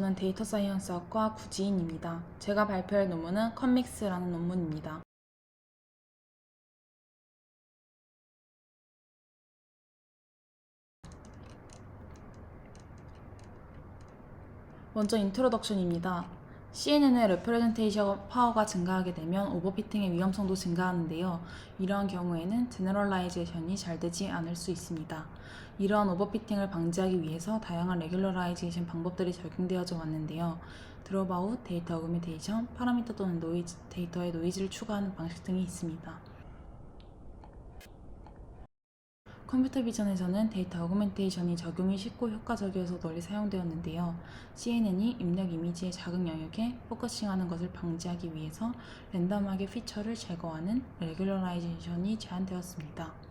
저는 데이터 사이언스학과 구지인입니다. 제가 발표할 논문은 컴믹스라는 논문입니다. 먼저 인트로덕션입니다. CNN의 레프레젠테이션 파워가 증가하게 되면 오버피팅의 위험성도 증가하는데요. 이러한 경우에는 제너럴라이제이션이 잘 되지 않을 수 있습니다. 이러한 오버피팅을 방지하기 위해서 다양한 레귤러라이제이션 방법들이 적용되어져 왔는데요. 드롭아웃, 데이터 어그멘테이션, 파라미터 또는 노이즈, 데이터에 노이즈를 추가하는 방식 등이 있습니다. 컴퓨터 비전에서는 데이터 어그멘테이션이 적용이 쉽고 효과적이어서 널리 사용되었는데요. CNN이 입력 이미지의 작은 영역에 포커싱하는 것을 방지하기 위해서 랜덤하게 피처를 제거하는 레귤러라이제이션이 제한되었습니다.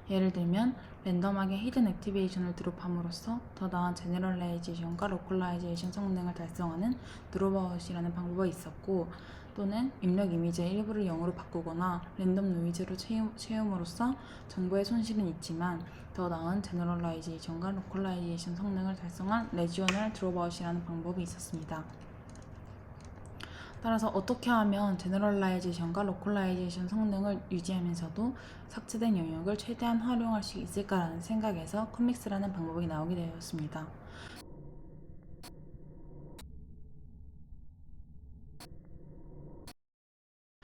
예를 들면 랜덤하게 히든 액티베이션을 드롭함으로써 더 나은 제너럴라이제이션과 로컬라이제이션 성능을 달성하는 드롭아웃이라는 방법이 있었고, 또는 입력 이미지의 일부를 0으로 바꾸거나 랜덤 노이즈로 채움으로써 정보의 손실은 있지만 더 나은 제너럴라이제이션과 로컬라이제이션 성능을 달성한 레지오널 드롭아웃이라는 방법이 있었습니다. 따라서 어떻게 하면 제너럴라이제이션과 로컬라이제이션 성능을 유지하면서도 삭제된 영역을 최대한 활용할 수 있을까라는 생각에서 컴믹스라는 방법이 나오게 되었습니다.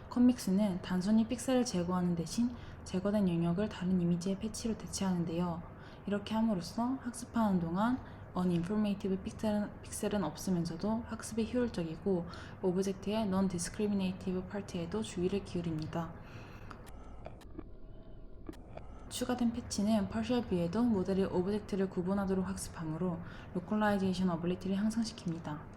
컴믹스는 단순히 픽셀을 제거하는 대신 제거된 영역을 다른 이미지의 패치로 대체하는데요. 이렇게 함으로써 학습하는 동안 uninformative 픽셀은 없으면서도 학습에 효율적이고 오브젝트의 non-discriminative part에도 주의를 기울입니다. 추가된 패치는 partial view에도 모델이 오브젝트를 구분하도록 학습하므로 localization ability를 향상시킵니다.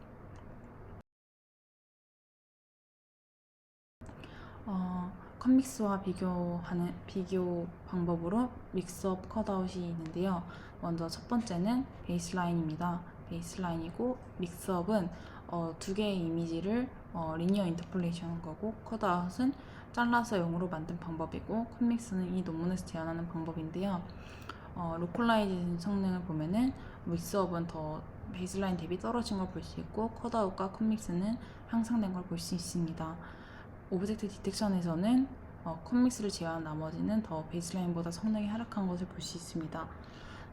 컴믹스와 비교 방법으로 믹스업 컷아웃이 있는데요. 먼저 첫 번째는 베이스라인입니다. 베이스라인이고 믹스업은 두 개의 이미지를 리니어 인터폴레이션 한 거고, 컷아웃은 잘라서 0으로 만든 방법이고, 컴믹스는 이 논문에서 제안하는 방법인데요. 로컬라이제이션 성능을 보면은 믹스업은 더 베이스라인 대비 떨어진 걸 볼 수 있고, 컷아웃과 컴믹스는 향상된 걸 볼 수 있습니다. 오브젝트 디텍션에서는 컴믹스를 제외한 나머지는 더 베이스라인보다 성능이 하락한 것을 볼 수 있습니다.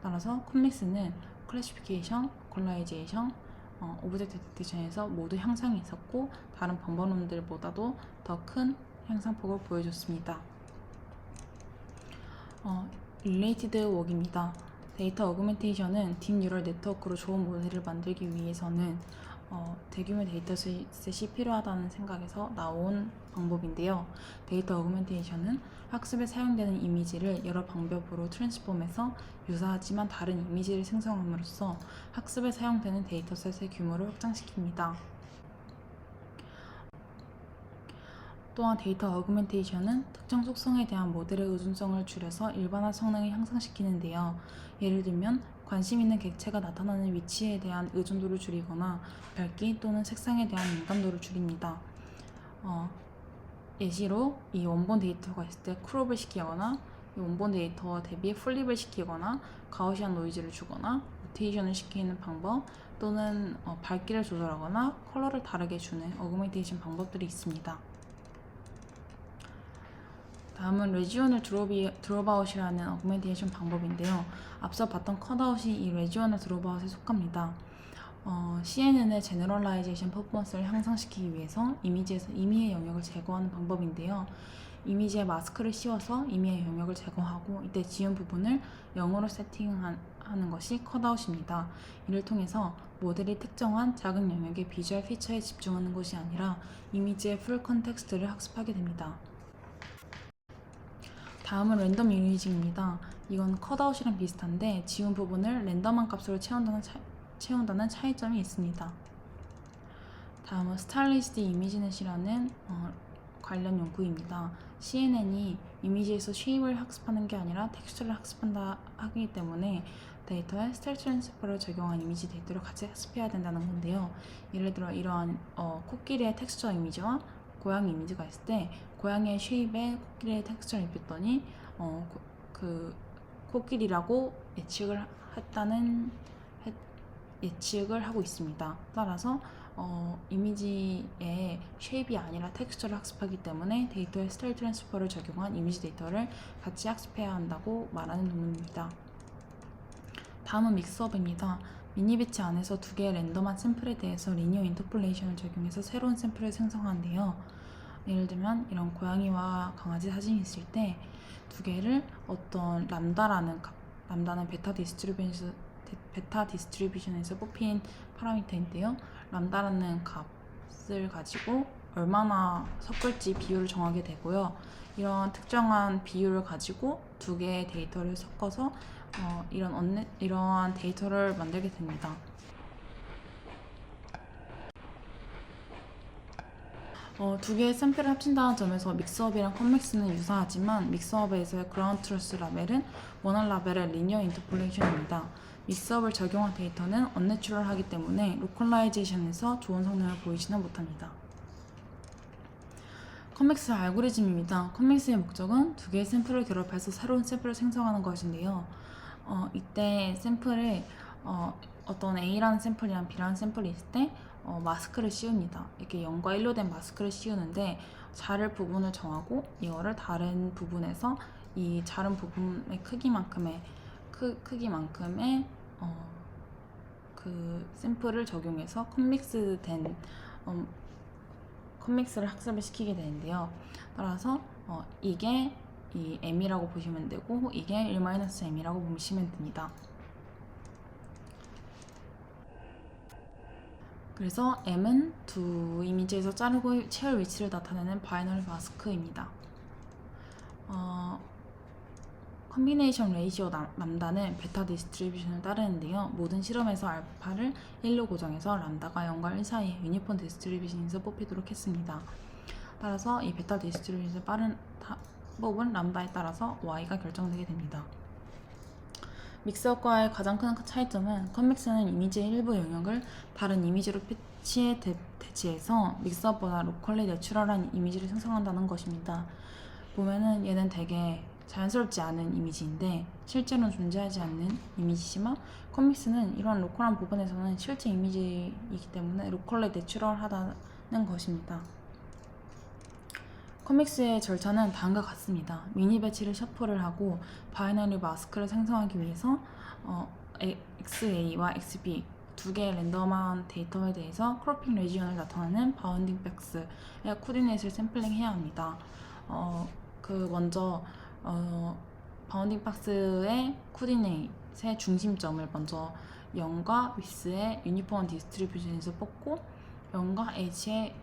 따라서 컴믹스는 클래시피케이션, 콜라이제이션, 오브젝트 디텍션에서 모두 향상이 있었고 다른 방법론들보다도 더 큰 향상폭을 보여줬습니다. 릴레이티드 웍입니다. 데이터 어그멘테이션은 딥 뉴럴 네트워크로 좋은 모델을 만들기 위해서는 대규모 데이터셋이 필요하다는 생각에서 나온 방법인데요. 데이터 어그멘테이션은 학습에 사용되는 이미지를 여러 방법으로 트랜스폼해서 유사하지만 다른 이미지를 생성함으로써 학습에 사용되는 데이터셋의 규모를 확장시킵니다. 또한 데이터 어그멘테이션은 특정 속성에 대한 모델의 의존성을 줄여서 일반화 성능을 향상시키는데요. 예를 들면 관심 있는 객체가 나타나는 위치에 대한 의존도를 줄이거나 밝기 또는 색상에 대한 민감도를 줄입니다. 예시로 이 원본 데이터가 있을 때 크롭을 시키거나 이 원본 데이터 대비 플립을 시키거나 가우시안 노이즈를 주거나 로테이션을 시키는 방법, 또는 밝기를 조절하거나 컬러를 다르게 주는 어그멘테이션 방법들이 있습니다. 다음은 레지오널 드롭아웃이라는 어그멘테이션 방법인데요. 앞서 봤던 컷아웃이 이 레지오널 드롭아웃에 속합니다. CNN의 제너럴라이제이션 퍼포먼스를 향상시키기 위해서 이미지에서 임의의 영역을 제거하는 방법인데요. 이미지에 마스크를 씌워서 임의의 영역을 제거하고 이때 지운 부분을 0으로 세팅하는 것이 컷아웃입니다. 이를 통해서 모델이 특정한 작은 영역의 비주얼 피처에 집중하는 것이 아니라 이미지의 풀 컨텍스트를 학습하게 됩니다. 다음은 랜덤 이미징입니다. 이건 컷아웃이랑 비슷한데 지운 부분을 랜덤한 값으로 채운다는 차이점이 있습니다. 다음은 스타일리스트 이미지넷이라는 관련 연구입니다. CNN이 이미지에서 쉐입을 학습하는 게 아니라 텍스처를 학습한다 하기 때문에 데이터에 스타일 트랜스퍼를 적용한 이미지 데이터를 같이 학습해야 된다는 건데요. 예를 들어 이러한 코끼리의 텍스처 이미지와 고양이 이미지가 있을 때 고양이의 쉐입에 코끼리의 텍스처를 입혔더니 그 코끼리라고 예측을 하고 있습니다. 따라서 이미지의 쉐입이 아니라 텍스처를 학습하기 때문에 데이터의 스타일 트랜스퍼를 적용한 이미지 데이터를 같이 학습해야 한다고 말하는 논문입니다. 다음은 믹스업입니다. 미니 배치 안에서 두 개의 랜덤한 샘플에 대해서 리니어 인터폴레이션을 적용해서 새로운 샘플을 생성하는데요. 예를 들면 이런 고양이와 강아지 사진이 있을 때 두 개를 어떤 람다라는 베타 디스트리뷰션에서 뽑힌 파라미터인데요. 람다라는 값을 가지고 얼마나 섞을지 비율을 정하게 되고요. 이런 특정한 비율을 가지고 두 개의 데이터를 섞어서 이러한 데이터를 만들게 됩니다. 두 개의 샘플을 합친다는 점에서 믹스업이랑 컴믹스는 유사하지만 믹스업에서의 그라운드 트루스 라벨은 원활 라벨의 리니어 인터폴레이션입니다. 믹스업을 적용한 데이터는 언내추럴하기 때문에 로컬라이제이션에서 좋은 성능을 보이지는 못합니다. 컴믹스 알고리즘입니다. 컴믹스의 목적은 두 개의 샘플을 결합해서 새로운 샘플을 생성하는 것인데요. 이때 샘플을 어떤 A라는 샘플이랑 B라는 샘플이 있을 때 마스크를 씌웁니다. 이렇게 0과 1로 된 마스크를 씌우는데 자를 부분을 정하고 이거를 다른 부분에서 이 자른 부분의 크기만큼의 그 샘플을 적용해서 컴믹스를 학습을 시키게 되는데요. 따라서 이게 이 m이라고 보시면 되고 이게 1-m이라고 보시면 됩니다. 그래서 m은 두 이미지에서 자르고 채울 위치를 나타내는 바이너리 마스크입니다. 컨비네이션 레이시오 람다는 베타 디스트리뷰션을 따르는데요. 모든 실험에서 알파를 1로 고정해서 람다가 0과 1 사이에 유니폼 디스트리뷰션에서 뽑히도록 했습니다. 따라서 이 베타 디스트리뷰션을 뽑은 람다에 따라서 y가 결정되게 됩니다. 믹스업과의 가장 큰 차이점은 컴믹스는 이미지의 일부 영역을 다른 이미지로 대체해서 믹스업보다 로컬리 내추럴한 이미지를 생성한다는 것입니다. 보면은 얘는 되게 자연스럽지 않은 이미지인데 실제로는 존재하지 않는 이미지지만 컴믹스는 이러한 로컬한 부분에서는 실제 이미지이기 때문에 로컬리 내추럴하다는 것입니다. 컴믹스의 절차는 다음과 같습니다. 미니 배치를 셔플을 하고 바이너리 마스크를 생성하기 위해서 XA와 XB 두 개의 랜덤한 데이터에 대해서 크로핑 레지언을 나타내는 바운딩 박스의 코디네이트를 샘플링 해야 합니다. 먼저 바운딩 박스의 코디네이트의 중심점을 먼저 0과 위스의 유니폼한 디스트리뷰션에서 뽑고 0과 h의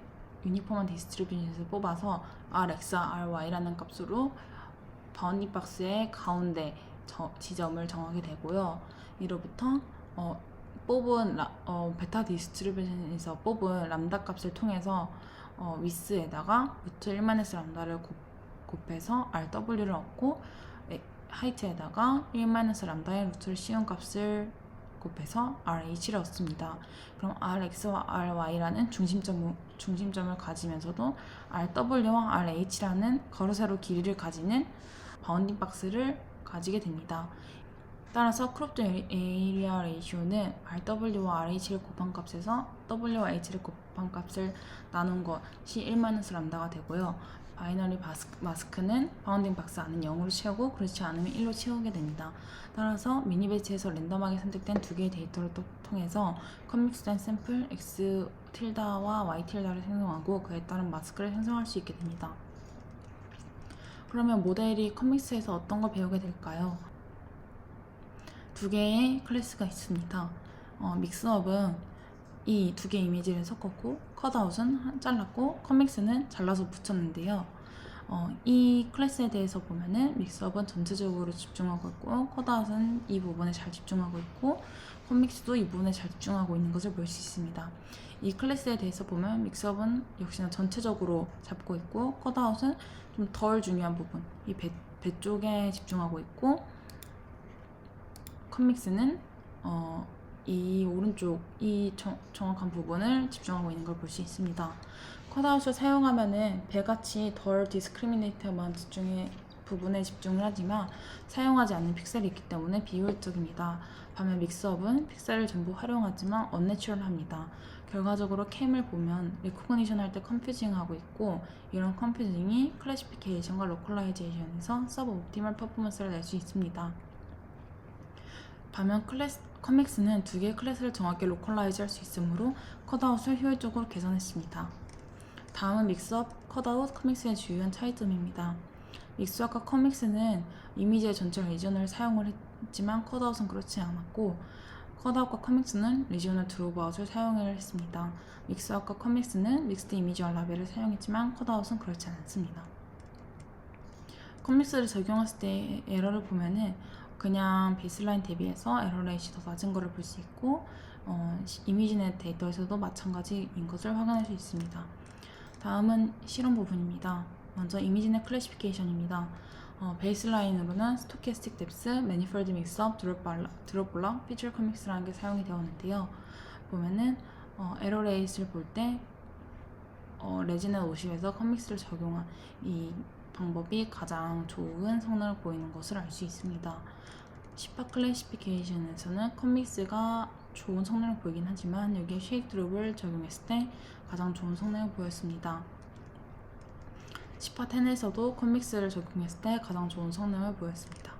유니폼한 디스트리뷰션에서 뽑아서 rx, ry라는 값으로 바운딩 박스의 가운데 지점을 정하게 되고요. 이로부터 뽑은 베타 디스트리뷰션에서 뽑은 람다 값을 통해서 위스에다가 루트 1-, 람다를 곱해서 rw를 얻고 하이트에다가 1-, 람다의 루트를 씌운 값을 곱해서 RH를 얻습니다. 그럼 RX와 RY라는 중심점을 가지면서도 RW와 RH라는 가로 세로 길이를 가지는 바운딩 박스를 가지게 됩니다. 따라서 크롭드 에리아 레이시오는 RW와 RH를 곱한 값에서 W와 H를 곱한 값을 나눈 것이 1- 람다가 되고요. 바이너리 마스크는 바운딩 박스 안은 0으로 채우고 그렇지 않으면 1로 채우게 됩니다. 따라서 미니 배치에서 랜덤하게 선택된 두 개의 데이터를 통해서 컴믹스된 샘플 X 틸다와 Y 틸다를 생성하고 그에 따른 마스크를 생성할 수 있게 됩니다. 그러면 모델이 컴믹스에서 어떤 걸 배우게 될까요? 두 개의 클래스가 있습니다. 믹스업은 이 두 개의 이미지를 섞었고 컷아웃은 잘랐고 컴믹스는 잘라서 붙였는데요. 이 클래스에 대해서 보면은 믹스업은 전체적으로 집중하고 있고 컷아웃은 이 부분에 잘 집중하고 있고 컴믹스도 이 부분에 잘 집중하고 있는 것을 볼 수 있습니다. 이 클래스에 대해서 보면 믹스업은 역시나 전체적으로 잡고 있고 컷아웃은 좀 덜 중요한 부분 이 배 쪽에 집중하고 있고 컴믹스는 이 오른쪽 이 정확한 부분을 집중하고 있는 걸 볼 수 있습니다. 컷아웃을 사용하면은 배같이 덜 디스크리미네이트한 부분에 집중을 하지만 사용하지 않는 픽셀이 있기 때문에 비효율적입니다. 반면 믹스업은 픽셀을 전부 활용하지만 언내추럴합니다. 결과적으로 캠을 보면 레코그니션 할 때 컨퓨징하고 있고, 이런 컨퓨징이 클래시피케이션과 로컬라이제이션에서 서브 옵티멀 퍼포먼스를 낼 수 있습니다. 반면 커믹스는 두 개의 클래스를 정확히 로컬라이즈 할 수 있으므로 컷아웃을 효율적으로 개선했습니다. 다음은 믹스업, 컷아웃, 커믹스의 주요한 차이점입니다. 믹스업과 커믹스는 이미지의 전체 리전을 사용을 했지만 컷아웃은 그렇지 않았고, 컷아웃과 커믹스는 리지오널 드롭아웃을 사용을 했습니다. 믹스아웃과 커믹스는 믹스드 이미지와 라벨을 사용했지만 컷아웃은 그렇지 않습니다. 커믹스를 적용했을 때 에러를 보면은 그냥 베이스라인 대비해서 에러 레이시 더 낮은 것을 볼 수 있고, 이미지넷 데이터에서도 마찬가지인 것을 확인할 수 있습니다. 다음은 실험 부분입니다. 먼저 이미지넷 클래시피케이션입니다. 베이스라인으로는 스토캐스틱 뎁스, 매니폴드 믹스업, 드롭 블럭, 피처 커믹스라는 게 사용이 되었는데요. 보면은 에러 레이스를 볼 때 레지넷 50에서 커믹스를 적용한 이 방법이 가장 좋은 성능을 보이는 것을 알 수 있습니다. 시파 클래시피케이션에서는 커믹스가 좋은 성능을 보이긴 하지만 여기에 쉐이프 드롭을 적용했을 때 가장 좋은 성능을 보였습니다. 시파 10에서도 커믹스를 적용했을 때 가장 좋은 성능을 보였습니다.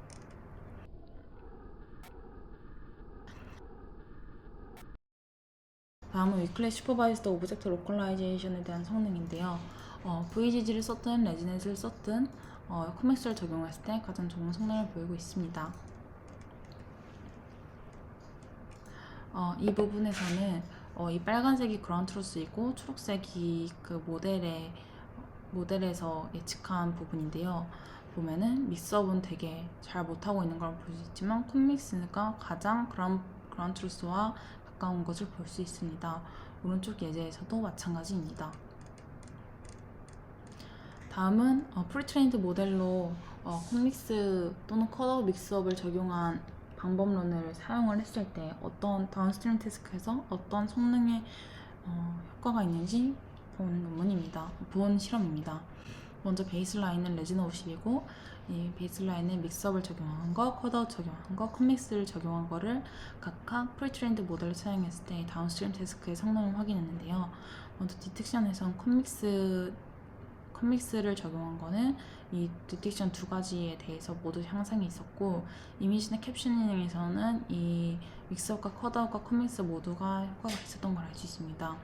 다음은 위클리 슈퍼바이스드 오브젝트 로컬라이제이션에 대한 성능인데요. VGG를 썼든 레지넷을 썼든 커믹스를 적용했을 때 가장 좋은 성능을 보이고 있습니다. 이 부분에서는 이 빨간색이 그라운드 트루스이고 초록색이 그 모델에서 예측한 부분인데요. 보면은 믹스업은 되게 잘 못하고 있는 걸 볼 수 있지만 콤믹스가 가장 그라운드 트루스와 가까운 것을 볼 수 있습니다. 오른쪽 예제에서도 마찬가지입니다. 다음은 프리트레인드 모델로 콤믹스 또는 컷아웃 믹스업을 적용한 방법론을 사용을 했을 때 어떤 다운스트림 태스크에서 어떤 성능의 효과가 있는지 본 실험입니다. 먼저 베이스라인은 레지너 50이고 이 베이스라인은 믹스업을 적용한 거, 컷아웃 적용한 거, 컷믹스를 적용한 거를 각각 프리트레인드 모델을 사용했을 때 다운스트림 태스크의 성능을 확인했는데요. 먼저 디텍션에선 컷믹스를 적용한 거는 이 디텍션 두 가지에 대해서 모두 향상이 있었고, 이미지나 캡셔닝에서는 이 믹스업과 컷아웃과 컷믹스 모두가 효과가 있었던 걸 알 수 있습니다.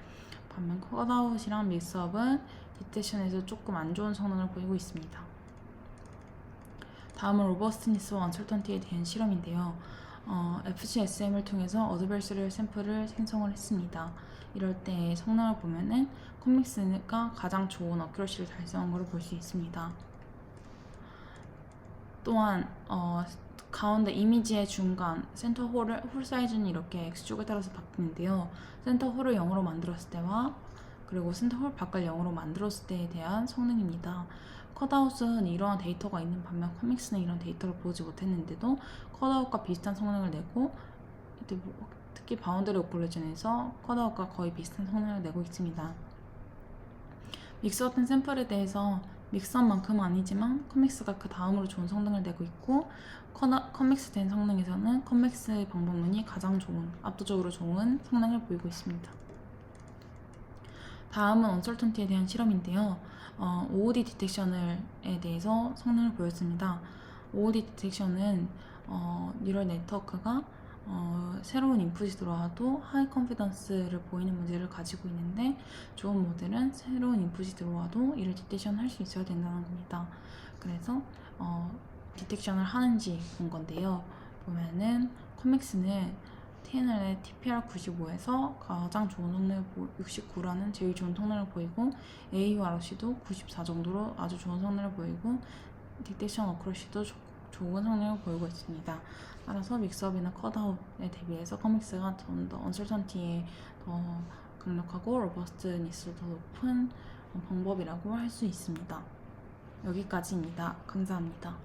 반면 컷아웃이랑 믹스업은 디텍션에서 조금 안 좋은 성능을 보이고 있습니다. 다음은 로버스트니스와 언설턴티에 대한 실험인데요. FGSM을 통해서 어드베서리얼 샘플을 생성을 했습니다. 이럴 때 성능을 보면은 콤믹스가 가장 좋은 어큐러시를 달성한 것을 볼 수 있습니다. 또한 가운데 이미지의 중간 센터 홀 사이즈는 이렇게 X축에 따라서 바뀌는데요. 센터 홀을 0으로 만들었을 때와 그리고 센터 홀 밖을 0으로 만들었을 때에 대한 성능입니다. 컷아웃은 이러한 데이터가 있는 반면 커믹스는 이런 데이터를 보지 못했는데도 컷아웃과 비슷한 성능을 내고, 특히 바운더리 오클루전에서 컷아웃과 거의 비슷한 성능을 내고 있습니다. 믹스업된 샘플에 대해서 믹스업만큼은 아니지만 커믹스가 그 다음으로 좋은 성능을 내고 있고, 커믹스 된 성능에서는 커믹스 방법론이 가장 압도적으로 좋은 성능을 보이고 있습니다. 다음은 언설턴티에 대한 실험인데요. OOD 디텍션에 대해서 성능을 보였습니다. OOD 디텍션은 뉴럴 네트워크가 새로운 인풋이 들어와도 하이 컨피던스를 보이는 문제를 가지고 있는데, 좋은 모델은 새로운 인풋이 들어와도 이를 디텍션 할 수 있어야 된다는 겁니다. 그래서 디텍션을 하는지 본 건데요. 보면은 커믹스는 TNL의 TPR95에서 가장 좋은 성능을 69라는 제일 좋은 성능을 보이고, AURC도 94 정도로 아주 좋은 성능을 보이고, 디텍션 어크러시도 좋은 성능을 보이고 있습니다. 따라서 믹스업이나 컷아웃에 대비해서 커믹스가 좀 더 언설턴티에 더 강력하고 로버스트니스도 더 높은 방법이라고 할 수 있습니다. 여기까지입니다. 감사합니다.